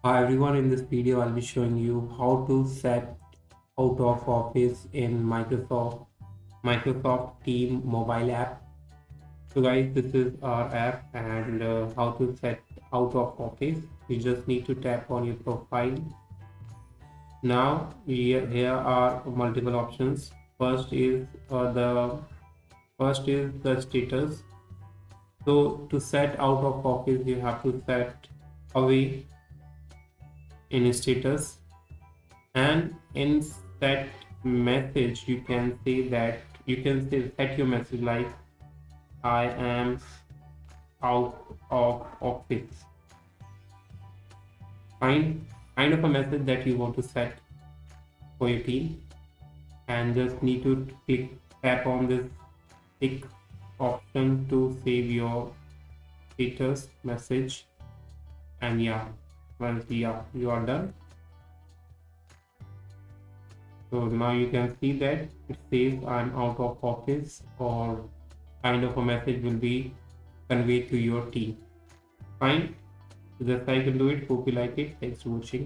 Hi everyone, in this video I'll be showing you how to set out of office in Microsoft Team mobile app. So guys, this is our app and how to set out of office. You just need to tap on your profile. Now here are multiple options. First is the status. So to set out of office, you have to set away in status, and in that message you can say set your message like I am out of office. Kind of a message that you want to set for your team, and just need to tap on this tick option to save your status message. And you are done. So now you can see that it says I'm out of office, or kind of a message will be conveyed to your team. Fine. So that's how you can do it. Hope you like it. Thanks for watching.